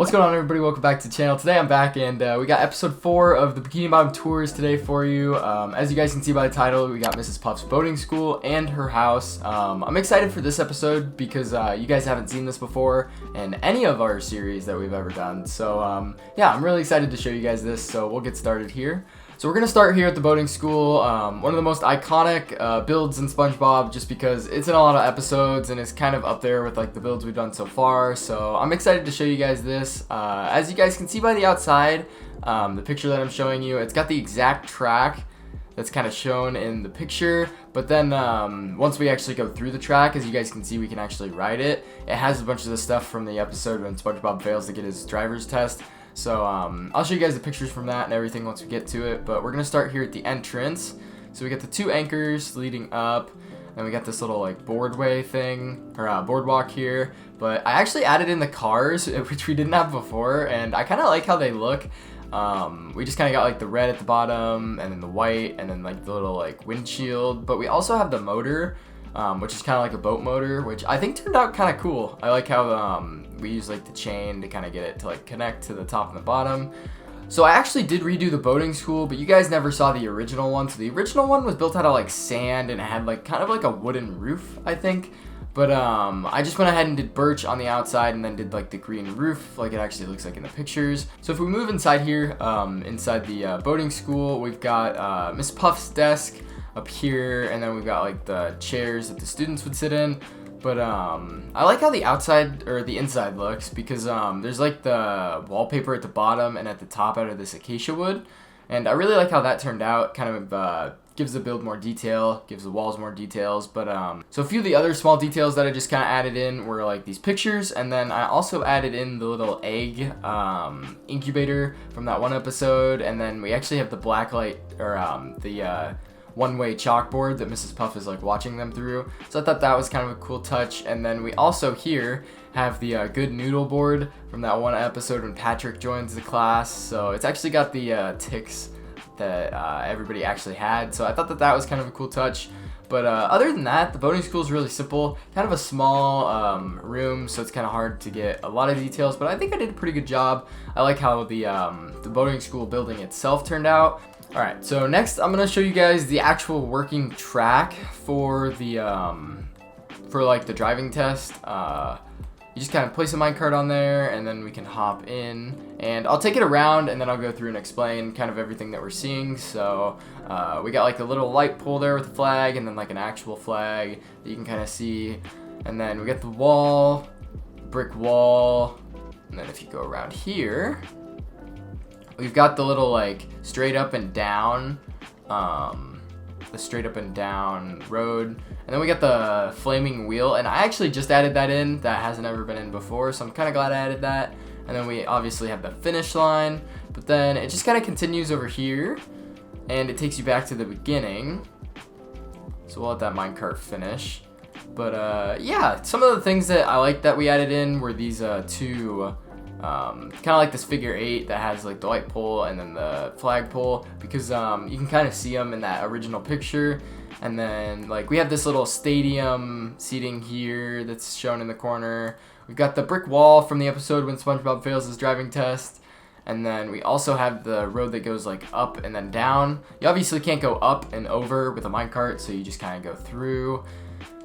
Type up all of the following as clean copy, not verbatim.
What's going on, everybody? Welcome back to the channel. Today I'm back and we got episode 4 of the Bikini Bottom tours today for you. As you guys can see by the title, we got Mrs. Puff's boating school and her house. I'm excited for this episode because you guys haven't seen this before in any of our series that we've ever done. So yeah, I'm really excited to show you guys this, so we'll get started here. So we're going to start here at the boating school, one of the most iconic builds in SpongeBob, just because it's in a lot of episodes and it's kind of up there with like the builds we've done so far. So I'm excited to show you guys this. As you guys can see by the outside, the picture that I'm showing you, it's got the exact track that's kind of shown in the picture, but then once we actually go through the track, as you guys can see, we can actually ride it. It has a bunch of the stuff from the episode when SpongeBob fails to get his driver's test. So I'll show you guys the pictures from that and everything once we get to it, but we're gonna start here at the entrance. So we got the 2 anchors leading up, and we got this little like boardway thing, or boardwalk here, but I actually added in the cars, which we didn't have before, and I kind of like how they look. We just kind of got like the red at the bottom, and then the white, and then like the little like windshield, but we also have the motor, which is kind of like a boat motor, which I think turned out kind of cool. I like how we use like the chain to kind of get it to like connect to the top and the bottom. So I actually did redo the boating school, but you guys never saw the original one. So the original one was built out of like sand, and it had like kind of like a wooden roof, I think. But I just went ahead and did birch on the outside and then did like the green roof like it actually looks like in the pictures. So if we move inside here, inside the boating school, we've got Miss Puff's desk up here, and then we've got like the chairs that the students would sit in. But I like how the outside or the inside looks, because there's like the wallpaper at the bottom and at the top out of this acacia wood, and I really like how that turned out. Kind of gives the build more detail, gives the walls more details. But so a few of the other small details that I just kind of added in were like these pictures, and then I also added in the little egg incubator from that one episode, and then we actually have the black light, or the one-way chalkboard that Mrs. Puff is like watching them through. So I thought that was kind of a cool touch. And then we also here have the good noodle board from that one episode when Patrick joins the class. So it's actually got the ticks that everybody actually had. So I thought that that was kind of a cool touch. But other than that, the boating school is really simple, kind of a small room, so it's kind of hard to get a lot of details, but I think I did a pretty good job. I like how the boating school building itself turned out. Alright, so next I'm gonna show you guys the actual working track for the for like the driving test. You just kind of place a minecart on there, and then we can hop in, and I'll take it around and then I'll go through and explain kind of everything that we're seeing. So we got like a little light pole there with a flag, and then like an actual flag that you can kind of see, and then we got the wall, brick wall, and then if you go around here, we've got the little like straight up and down, the straight up and down road, and then we got the flaming wheel, and I actually just added that in. That hasn't ever been in before, so I'm kind of glad I added that. And then we obviously have the finish line, but then it just kind of continues over here, and it takes you back to the beginning. So we'll let that minecart finish. But yeah, some of the things that I like that we added in were these two kind of like this figure 8 that has like the light pole and then the flag pole, because you can kind of see them in that original picture. And then like we have this little stadium seating here that's shown in the corner. We've got the brick wall from the episode when SpongeBob fails his driving test, and then we also have the road that goes like up and then down. You obviously can't go up and over with a minecart, so you just kind of go through.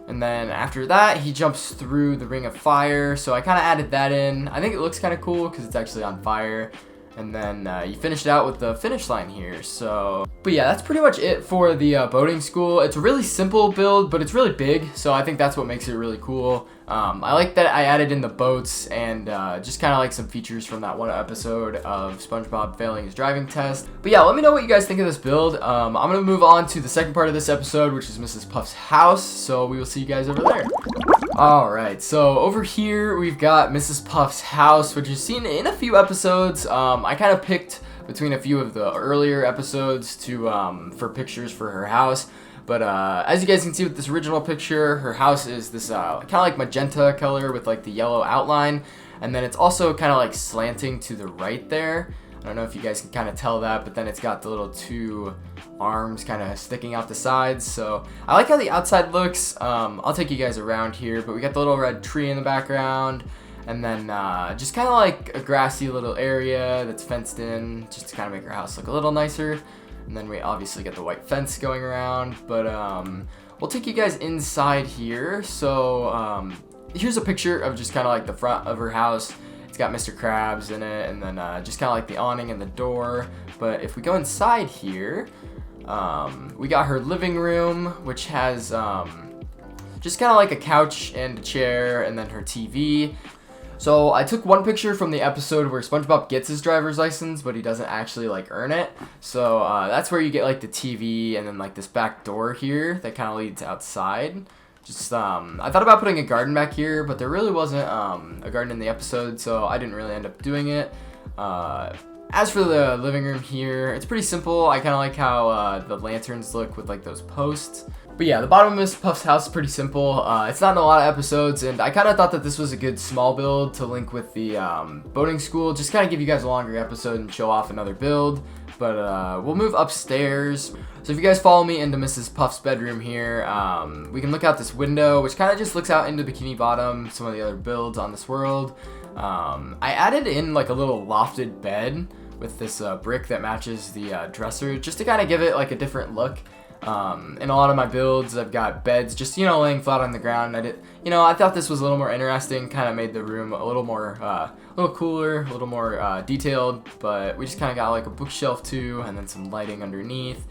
And then after that, he jumps through the ring of fire, so I kind of added that in. I think it looks kind of cool because it's actually on fire. And then you finished out with the finish line here. So, but yeah, that's pretty much it for the boating school. It's a really simple build, but it's really big, so I think that's what makes it really cool. I like that I added in the boats and just kind of like some features from that one episode of SpongeBob failing his driving test. But yeah, let me know what you guys think of this build. I'm going to move on to the second part of this episode, which is Mrs. Puff's house, so we will see you guys over there. Alright, so over here we've got Mrs. Puff's house, which is seen in a few episodes. I kind of picked between a few of the earlier episodes to for pictures for her house. But as you guys can see with this original picture, her house is this kind of like magenta color with like the yellow outline, and then it's also kind of like slanting to the right there. I don't know if you guys can kind of tell that, but then it's got the little 2 arms kind of sticking out the sides. So I like how the outside looks. I'll take you guys around here, but we got the little red tree in the background, and then just kind of like a grassy little area that's fenced in, just to kind of make our house look a little nicer. And then we obviously get the white fence going around, but we'll take you guys inside here. So here's a picture of just kind of like the front of her house. It's got Mr. Krabs in it, and then just kind of like the awning and the door. But if we go inside here, we got her living room, which has just kind of like a couch and a chair, and then her TV. So I took one picture from the episode where SpongeBob gets his driver's license, but he doesn't actually like earn it. So that's where you get like the TV and then like this back door here that kind of leads outside. Just I thought about putting a garden back here, but there really wasn't a garden in the episode, so I didn't really end up doing it. As for the living room here, it's pretty simple. I kind of like how the lanterns look with like those posts. But yeah, the bottom of Mrs. Puff's house is pretty simple. It's not in a lot of episodes, and I kind of thought that this was a good small build to link with the boating school. Just kind of give you guys a longer episode and show off another build. But we'll move upstairs. So if you guys follow me into Mrs. Puff's bedroom here, we can look out this window, which kind of just looks out into Bikini Bottom, some of the other builds on this world. I added in like a little lofted bed with this brick that matches the dresser, just to kind of give it like a different look. In a lot of my builds, I've got beds just, laying flat on the ground. I thought this was a little more interesting, kind of made the room a little more, a little cooler, a little more detailed, but we just kind of got like a bookshelf too, and then some lighting underneath.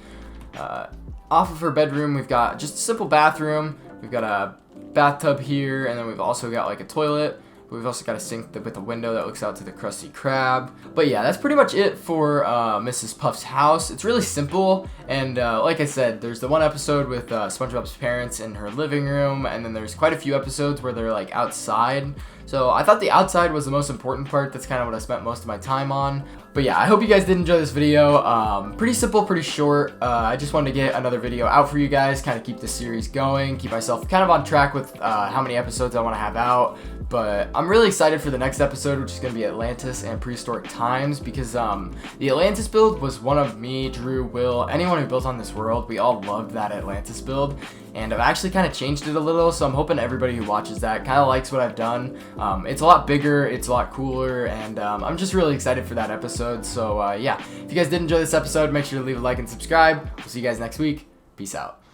Off of her bedroom, we've got just a simple bathroom. We've got a bathtub here, and then we've also got like a toilet. We've also got a sink with a window that looks out to the Krusty Krab. But yeah, that's pretty much it for Mrs. Puff's house. It's really simple, and like I said, there's the one episode with SpongeBob's parents in her living room, and then there's quite a few episodes where they're like outside. So I thought the outside was the most important part. That's kind of what I spent most of my time on. But yeah, I hope you guys did enjoy this video. Pretty simple, pretty short. I just wanted to get another video out for you guys, kind of keep the series going, keep myself kind of on track with how many episodes I want to have out. But I'm really excited for the next episode, which is going to be Atlantis and Prehistoric Times, because the Atlantis build was one of me, Drew, Will, anyone who built on this world. We all loved that Atlantis build, and I've actually kind of changed it a little, so I'm hoping everybody who watches that kind of likes what I've done. It's a lot bigger, it's a lot cooler, and I'm just really excited for that episode. So yeah, if you guys did enjoy this episode, make sure to leave a like and subscribe. We'll see you guys next week. Peace out.